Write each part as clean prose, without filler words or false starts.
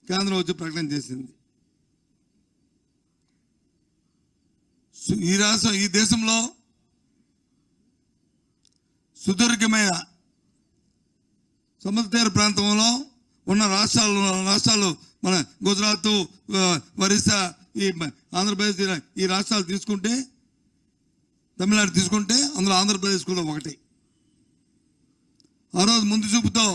కేంద్రం వచ్చి ప్రకటన చేసింది. ఈ దేశంలో సుదీర్ఘమైన సముద్ర తీర ప్రాంతంలో ఉన్న రాష్ట్రాలు మన గుజరాత్, ఒరిస్సా, ఈ ఆంధ్రప్రదేశ్, ఈ రాష్ట్రాలు తీసుకుంటే, తమిళనాడు తీసుకుంటే అందులో ఆంధ్రప్రదేశ్ కూడా ఒకటి. ఆ రోజు ముందు చూపుతో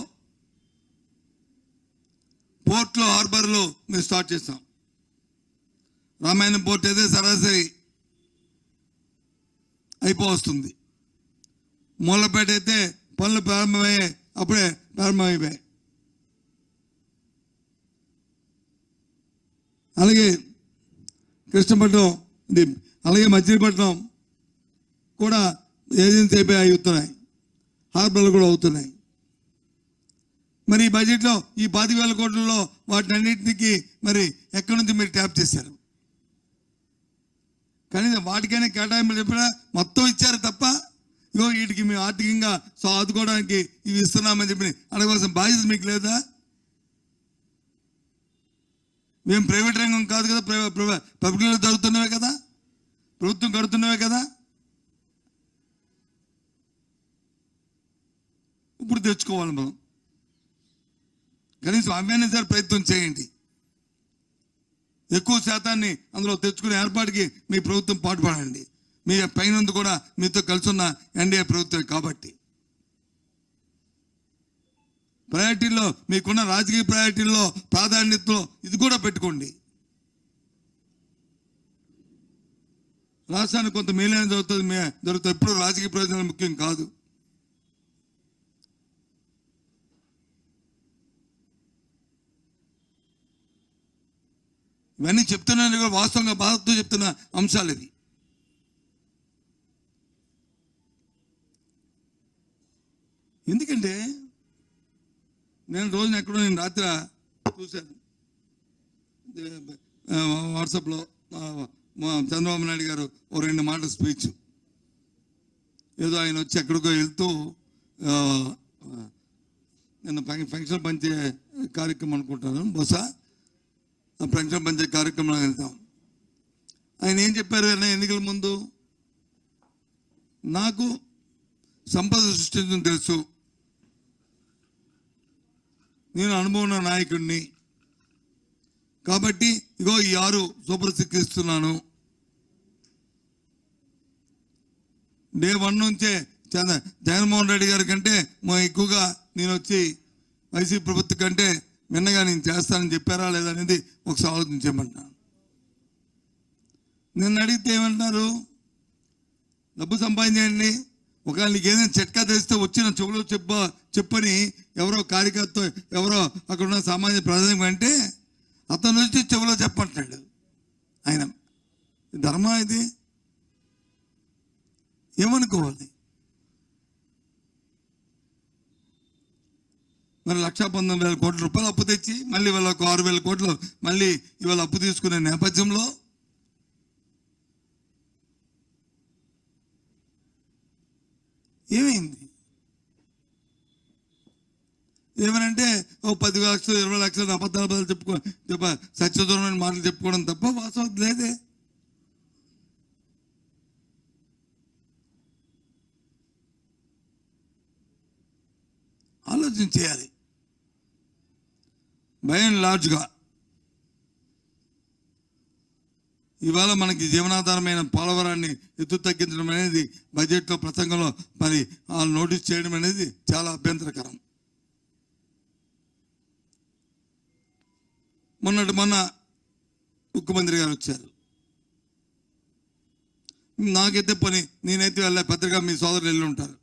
పోర్ట్లు, హార్బర్లు మేము స్టార్ట్ చేస్తాం. రామాయణం పోర్ట్ అయితే సరాసరి అయిపోవస్తుంది. మూలపేట అయితే పనులు ప్రారంభమయ్యాయి, అప్పుడే ప్రారంభమైపోయాయి. అలాగే కృష్ణపట్నం, అలాగే మచిలీపట్నం కూడా ఏజెన్సీ అయిపోయి అవుతున్నాయి, హార్బర్లు కూడా అవుతున్నాయి. మరి ఈ బడ్జెట్లో ఈ 10,000 కోట్లలో వాటిని అన్నింటికి మరి ఎక్కడి నుంచి మీరు ట్యాప్ చేశారు? కనీసం వాటికైనా కేటాయింపులు చెప్పినా మొత్తం ఇచ్చారు తప్ప, ఇగో వీటికి మేము ఆర్థికంగా ఆదుకోవడానికి ఇవి ఇస్తున్నామని చెప్పి అడగవలసిన బాధ్యత మీకు లేదా? మేము ప్రైవేట్ రంగం కాదు కదా, పబ్లిక్లో జరుగుతున్నవే కదా, ప్రభుత్వం కడుతున్నవే కదా. ఇప్పుడు తెచ్చుకోవాలి మనం. కనీసం అవన్నీ సరే ప్రయత్నం చేయండి. ఎక్కువ శాతాన్ని అందులో తెచ్చుకునే ఏర్పాటుకి మీ ప్రభుత్వం పాటుపడండి. మీ పైనందు కూడా మీతో కలిసి ఉన్న ఎన్డీఏ ప్రభుత్వం కాబట్టి ప్రయారిటీల్లో, మీకున్న రాజకీయ ప్రయారిటీల్లో ప్రాధాన్యతలో ఇది కూడా పెట్టుకోండి. రాష్ట్రానికి కొంత మేలైన జరుగుతుంది. ఎప్పుడు రాజకీయ ప్రయోజనాలు ముఖ్యం కాదు. ఇవన్నీ చెప్తున్నాను కూడా వాస్తవంగా బాధతో చెప్తున్న అంశాలు ఇది. ఎందుకంటే నేను రాత్రి చూశాను వాట్సాప్లో మా చంద్రబాబు నాయుడు గారు ఓ 2 మాటల స్పీచ్. ఏదో ఆయన వచ్చి ఎక్కడికో వెళ్తూ నేను ఫంక్షన్ పంచే కార్యక్రమం అనుకుంటాను, బహుశా ఫంక్షన్ పంచే కార్యక్రమంలో వెళ్తాం. ఆయన ఏం చెప్పారు అన్న, ఎన్నికల ముందు నాకు సంపద సృష్టించడం తెలుసు, నేను అనుభవం ఉన్న నాయకుడిని కాబట్టి ఇగో ఈ 6 సూపర్ సిక్స్ ఇస్తున్నాను. డే 1 నుంచే జగన్మోహన్ రెడ్డి గారి కంటే ఎక్కువగా నేను వచ్చి వైసీపీ ప్రభుత్వం కంటే మిన్నగా నేను చేస్తానని చెప్పారా లేదా అనేది ఒకసారి ఆలోచించమంటున్నాను. నిన్ను అడిగితే ఏమంటున్నారు, డబ్బు సంపాదించండి, ఒకవేళ నీకు ఏదైనా చిట్కా తెస్తే వచ్చిన చెవులో చెప్పని ఎవరో కార్యకర్త, ఎవరో అక్కడ ఉన్న సామాన్య ప్రజలు అంటే అతను వచ్చి చెవులో చెప్పంటాడు. ఆయన ధర్మం ఇది ఏమనుకోవాలి? మరి 1,19,000 కోట్ల రూపాయలు అప్పు తెచ్చి మళ్ళీ వాళ్ళ 6,000 కోట్లు మళ్ళీ ఇవాళ అప్పు తీసుకునే నేపథ్యంలో ఏమైంది? ఏమనంటే ఓ 10 లక్షలు 20 లక్షలు అబద్ధాలు సత్యదూరమైన మాటలు చెప్పుకోవడం తప్ప వాస్తవం లేదే. ఆలోచన చేయాలి. బై అండ్ లార్జ్గా ఇవాళ మనకి జీవనాధారమైన పోలవరాన్ని ఎత్తు తగ్గించడం అనేది బడ్జెట్లో ప్రసంగంలో మరి నోటీస్ చేయడం అనేది చాలా అభ్యంతరకరం. మొన్న ముఖ్యమంత్రి గారు వచ్చారు. నాకైతే పని, నేనైతే వెళ్ళే పత్రిక మీ సోదరులు వెళ్ళి ఉంటారు.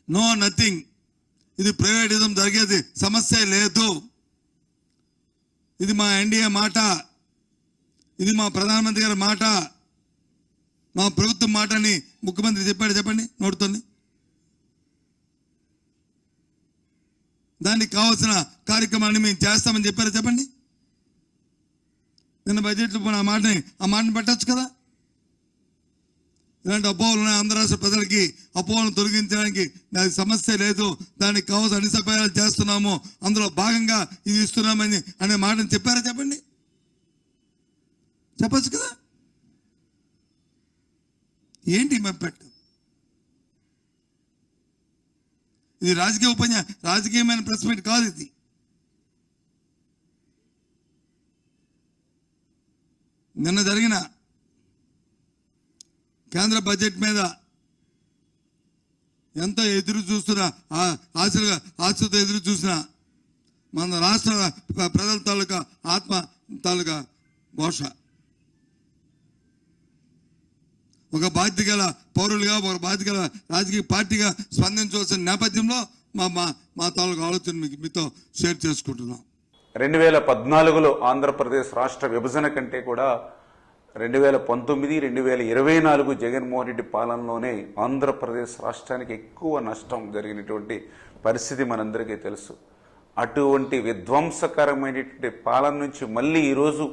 నో నథింగ్, ఇది ప్రైవేటిజం జరిగేది సమస్య లేదు. ఇది మా ఎన్డీఏ మాట, ఇది మా ప్రధానమంత్రి గారి మాట, మా ప్రభుత్వం మాట అని ముఖ్యమంత్రి చెప్పాడు. చెప్పండి నోడుతోంది. దానికి కావాల్సిన కార్యక్రమాన్ని మేము చేస్తామని చెప్పారు. చెప్పండి. నిన్న బడ్జెట్లో ఆ మాటని పెట్టచ్చు కదా. ఇలాంటి అపోహలు ఉన్నాయి. ఆంధ్ర రాష్ట్ర ప్రజలకి అపోహలను తొలగించడానికి దానికి సమస్య లేదు, దానికి కావాల్సిన అన్ని సదుపాయాలు చేస్తున్నాము, అందులో భాగంగా ఇది ఇస్తున్నామని అనే మాటను చెప్పారా? చెప్పండి, చెప్పచ్చు కదా. ఏంటి మెప్పెట్టు? ఇది రాజకీయమైన ప్రెస్ మీట్ కాదు. ఇది నిన్న జరిగిన కేంద్ర బడ్జెట్ మీద ఎంతో ఎదురు చూస్తున్నా, ఆశతో ఎదురు చూసిన మన రాష్ట్ర ప్రజల తాలూకా ఆత్మ తాలూకా ఘోష. ఒక బాధ్యత గల పౌరులుగా, ఒక బాధ్యత గల రాజకీయ పార్టీగా స్పందించవలసిన నేపథ్యంలో మా తాలూకా ఆలోచన మీతో షేర్ చేసుకుంటున్నాం. 2014లో ఆంధ్రప్రదేశ్ రాష్ట్ర విభజన కంటే కూడా 2019, 2024 జగన్మోహన్ రెడ్డి పాలనలోనే ఆంధ్రప్రదేశ్ రాష్ట్రానికి ఎక్కువ నష్టం జరిగినటువంటి పరిస్థితి మనందరికీ తెలుసు. అటువంటి విధ్వంసకరమైనటువంటి పాలన నుంచి మళ్ళీ ఈరోజు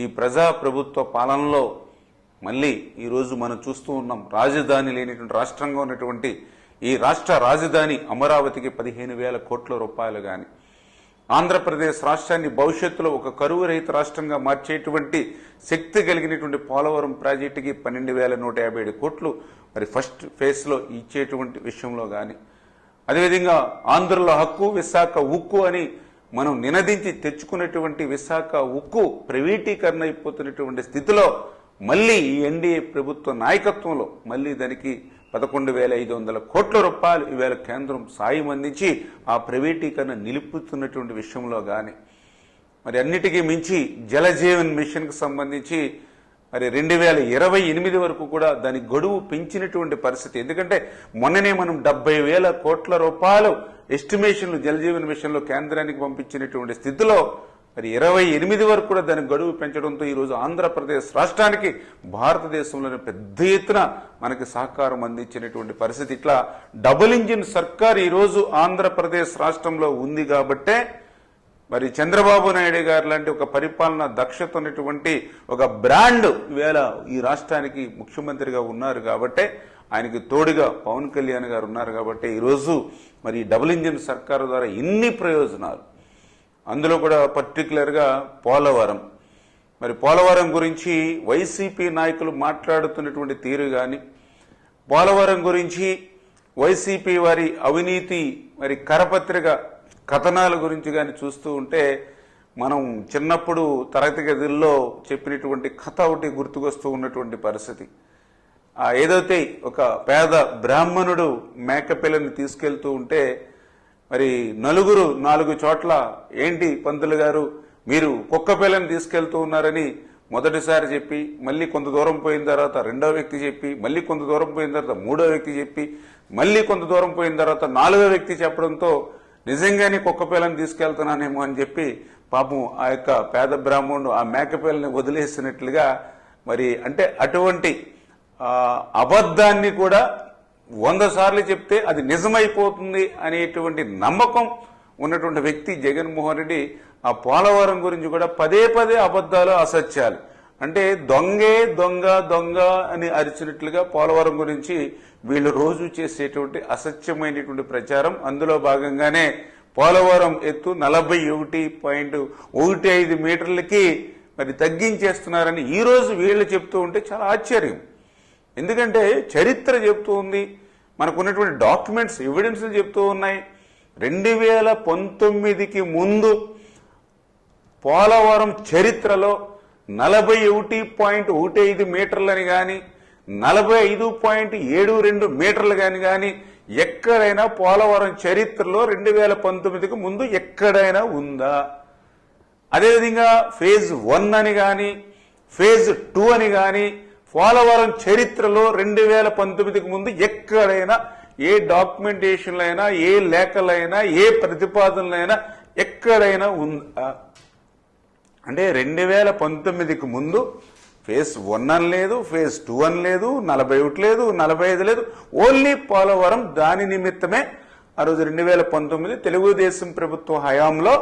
ఈ ప్రజాప్రభుత్వ పాలనలో మళ్ళీ ఈరోజు మనం చూస్తూ ఉన్నాం. రాజధాని లేనిటువంటి రాష్ట్రంగా ఉన్నటువంటి ఈ రాష్ట్ర రాజధాని అమరావతికి 15,000 కోట్ల రూపాయలు కానీ, ఆంధ్రప్రదేశ్ రాష్ట్రాన్ని భవిష్యత్తులో ఒక కరువు రహిత రాష్ట్రంగా మార్చేటువంటి శక్తి కలిగినటువంటి పోలవరం ప్రాజెక్టుకి 12,157 కోట్లు మరి ఫస్ట్ ఫేజ్లో ఇచ్చేటువంటి విషయంలో కానీ, అదేవిధంగా ఆంధ్రుల హక్కు విశాఖ ఉక్కు అని మనం నినదించి తెచ్చుకున్నటువంటి విశాఖ ఉక్కు ప్రైవేటీకరణ అయిపోతున్నటువంటి స్థితిలో మళ్ళీ ఈ ఎన్డీఏ ప్రభుత్వ నాయకత్వంలో మళ్ళీ దానికి 11,500 కోట్ల రూపాయలు ఈవేళ కేంద్రం సాయం అందించి ఆ ప్రైవేటీకరణ నిలుపుతున్నటువంటి విషయంలో కానీ, మరి అన్నిటికీ మించి జలజీవన్ మిషన్కి సంబంధించి మరి 2028 వరకు కూడా దాని గడువు పెంచినటువంటి పరిస్థితి. ఎందుకంటే మొన్ననే మనం 70,000 కోట్ల రూపాయలు ఎస్టిమేషన్లు జలజీవన్ మిషన్లో కేంద్రానికి పంపించినటువంటి స్థితిలో మరి 28 వరకు కూడా దాని గడువు పెంచడంతో ఈరోజు ఆంధ్రప్రదేశ్ రాష్ట్రానికి భారతదేశంలోని పెద్ద ఎత్తున మనకి సహకారం అందించినటువంటి పరిస్థితి. ఇట్లా డబుల్ ఇంజిన్ సర్కార్ ఈరోజు ఆంధ్రప్రదేశ్ రాష్ట్రంలో ఉంది కాబట్టే మరి చంద్రబాబు నాయుడు గారు లాంటి ఒక పరిపాలన దక్షత ఉన్నటువంటి ఒక బ్రాండ్ ఈవేళ ఈ రాష్ట్రానికి ముఖ్యమంత్రిగా ఉన్నారు కాబట్టే, ఆయనకి తోడుగా పవన్ కళ్యాణ్ గారు ఉన్నారు కాబట్టి ఈరోజు మరి డబుల్ ఇంజిన్ సర్కారు ద్వారా ఇన్ని ప్రయోజనాలు. అందులో కూడా పర్టికులర్గా పోలవరం, మరి పోలవరం గురించి వైసీపీ నాయకులు మాట్లాడుతున్నటువంటి తీరు కానీ, పోలవరం గురించి వైసీపీ వారి అవినీతి మరి కరపత్రిక కథనాల గురించి కానీ చూస్తూ ఉంటే మనం చిన్నప్పుడు తరగతి గదుల్లో చెప్పినటువంటి కథ ఒకటి గుర్తుకొస్తూ ఉన్నటువంటి పరిస్థితి. ఏదైతే ఒక పేద బ్రాహ్మణుడు మేకపిల్లని తీసుకెళ్తూ ఉంటే మరి నలుగురు 4 చోట్ల ఏంటి పంతులు గారు మీరు కుక్క పిల్లని తీసుకెళ్తూ ఉన్నారని మొదటిసారి చెప్పి, మళ్ళీ కొంత దూరం పోయిన తర్వాత రెండో వ్యక్తి చెప్పి, మళ్ళీ కొంత దూరం పోయిన తర్వాత మూడో వ్యక్తి చెప్పి, మళ్ళీ కొంత దూరం పోయిన తర్వాత 4వ వ్యక్తి చెప్పడంతో నిజంగానే కుక్క పిల్లని తీసుకెళ్తున్నానేమో అని చెప్పి పాపం ఆ యొక్క పేద బ్రాహ్మణుడు ఆ మేకపిల్లని వదిలేసినట్లుగా మరి అంటే అటువంటి అబద్ధాన్ని కూడా 100 సార్లు చెప్తే అది నిజమైపోతుంది అనేటువంటి నమ్మకం ఉన్నటువంటి వ్యక్తి జగన్మోహన్ రెడ్డి. ఆ పోలవరం గురించి కూడా పదే అబద్ధాలు, అసత్యాలు, అంటే దొంగే దొంగ దొంగ అని అరిచినట్లుగా పోలవరం గురించి వీళ్ళు రోజు చేసేటువంటి అసత్యమైనటువంటి ప్రచారం. అందులో భాగంగానే పోలవరం ఎత్తు 41.15 మీటర్లకి మరి తగ్గించేస్తున్నారని ఈ రోజు వీళ్ళు చెప్తూ ఉంటే చాలా ఆశ్చర్యం. ఎందుకంటే చరిత్ర చెప్తూ ఉంది, మనకున్నటువంటి డాక్యుమెంట్స్ ఎవిడెన్స్లు చెప్తూ ఉన్నాయి. 2019కి ముందు పోలవరం చరిత్రలో 41.15 మీటర్లని కానీ 45.72 మీటర్లు కానీ ఎక్కడైనా పోలవరం చరిత్రలో 2019కి ముందు ఎక్కడైనా ఉందా? అదేవిధంగా ఫేజ్ 1 అని కానీ ఫేజ్ 2 అని కానీ పోలవరం చరిత్రలో 2019కి ముందు ఎక్కడైనా ఏ డాక్యుమెంటేషన్లైనా, ఏ లేఖలైనా, ఏ ప్రతిపాదనలైనా ఎక్కడైనా ఉందా? అంటే 2019కి ముందు ఫేజ్ 1 అని లేదు, ఫేజ్ 2 అని లేదు, 41 లేదు, 45 లేదు, ఓన్లీ పోలవరం. దాని నిమిత్తమే ఆ రోజు 2019 తెలుగుదేశం ప్రభుత్వ హయాంలో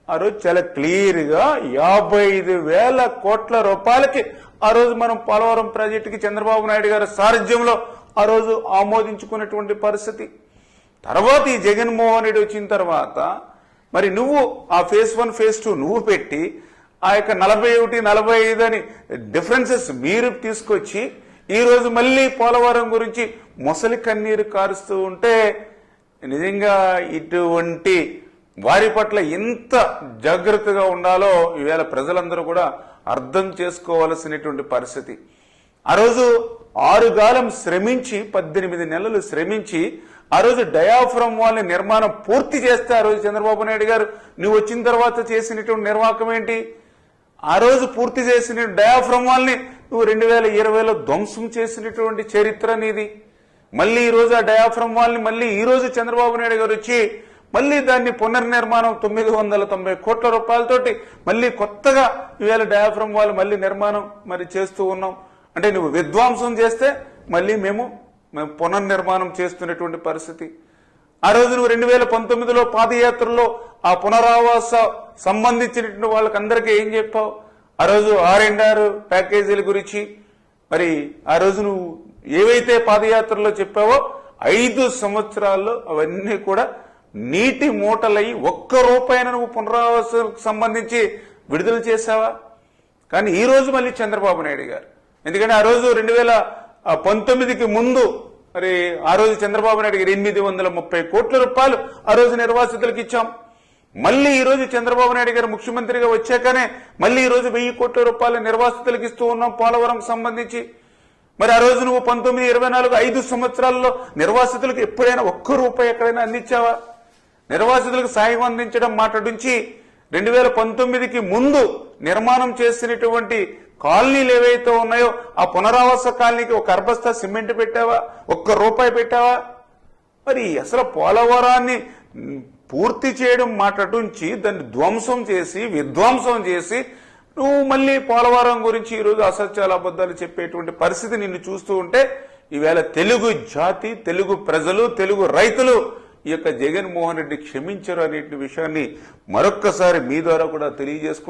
ఆ రోజు చాలా క్లియర్గా 55,000 కోట్ల రూపాయలకి ఆ రోజు మనం పోలవరం ప్రాజెక్టుకి చంద్రబాబు నాయుడు గారి సారథ్యంలో ఆ రోజు ఆమోదించుకున్నటువంటి పరిస్థితి. తర్వాత ఈ జగన్మోహన్ రెడ్డి వచ్చిన తర్వాత మరి నువ్వు ఆ ఫేజ్ 1 ఫేజ్ 2 నువ్వు పెట్టి ఆ యొక్క 41, 45 అని డిఫరెన్సెస్ మీరు తీసుకొచ్చి ఈ రోజు మళ్ళీ పోలవరం గురించి మొసలి కన్నీరు కారుస్తూ ఉంటే నిజంగా ఇటువంటి వారి పట్ల ఎంత జాగ్రత్తగా ఉండాలో ఈవేళ ప్రజలందరూ కూడా అర్థం చేసుకోవాల్సినటువంటి పరిస్థితి. ఆ రోజు 6 కాలం శ్రమించి 18 నెలలు శ్రమించి ఆ రోజు డయాఫ్రమ్ వాల్ నిర్మాణం పూర్తి చేస్తే ఆ రోజు చంద్రబాబు నాయుడు గారు నువ్వు వచ్చిన తర్వాత చేసినటువంటి నిర్వాహకం ఏంటి? ఆ రోజు పూర్తి చేసిన డయాఫ్రమ్ వాల్ ని నువ్వు 2020లో ధ్వంసం చేసినటువంటి చరిత్ర నీది. మళ్ళీ ఈ రోజు ఆ డయాఫ్రమ్ వాల్ ని మళ్ళీ ఈ రోజు చంద్రబాబు నాయుడు గారు వచ్చి మళ్ళీ దాన్ని పునర్నిర్మాణం 990 కోట్ల రూపాయలతోటి మళ్ళీ కొత్తగా ఈవేళ డయాఫ్రమ్ వాల్ మళ్ళీ నిర్మాణం మరి చేస్తూ ఉన్నాం. అంటే నువ్వు విధ్వంసం చేస్తే మళ్ళీ మేము పునర్నిర్మాణం చేస్తున్నటువంటి పరిస్థితి. ఆ రోజు నువ్వు 2019లో పాదయాత్రలో ఆ పునరావాస సంబంధించినటువంటి వాళ్ళకందరికీ ఏం చెప్పావు? ఆ రోజు R&R ప్యాకేజీల గురించి మరి ఆ రోజు నువ్వు ఏవైతే పాదయాత్రలో చెప్పావో 5 సంవత్సరాల్లో అవన్నీ కూడా నీటి మూటలై 1 రూపాయిన నువ్వు పునరావాసానికి సంబంధించి విడుదల చేశావా? కానీ ఈ రోజు మళ్ళీ చంద్రబాబు నాయుడు గారు, ఎందుకంటే ఆ రోజు 2019కి ముందు మరి ఆ రోజు చంద్రబాబు నాయుడు గారు 830 కోట్ల రూపాయలు ఆ రోజు నిర్వాసితులకు ఇచ్చాం. మళ్ళీ ఈ రోజు చంద్రబాబు నాయుడు గారు ముఖ్యమంత్రిగా వచ్చాకనే మళ్ళీ ఈ రోజు 1000 కోట్ల రూపాయలు నిర్వాసితులకు ఇస్తూ ఉన్నాం పోలవరం సంబంధించి. మరి ఆ రోజు నువ్వు 19, 24, 5 సంవత్సరాల్లో నిర్వాసితులకు ఎప్పుడైనా 1 రూపాయి ఎక్కడైనా అందించావా? నిర్వాసితులకు సాయం అందించడం మాట్లాడించి 2019కి ముందు నిర్మాణం చేసినటువంటి కాలనీలు ఏవైతే ఉన్నాయో ఆ పునరావాస కాలనీకి 1 అర్బస్తా సిమెంట్ పెట్టావా? 1 రూపాయి పెట్టావా? మరి అసలు పోలవరాన్ని పూర్తి చేయడం మాట్లాడించి దాన్ని ధ్వంసం చేసి విధ్వంసం చేసి నువ్వు మళ్ళీ పోలవరం గురించి ఈరోజు అసత్యాలు అబద్ధాలు చెప్పేటువంటి పరిస్థితి నిన్ను చూస్తూ ఉంటే ఈవేళ తెలుగు జాతి, తెలుగు ప్రజలు, తెలుగు రైతులు ఈ యొక్క జగన్మోహన్ రెడ్డి క్షమించరు అనే విషయాన్ని మరొక్కసారి మీ ద్వారా కూడా తెలియజేసుకుంటూ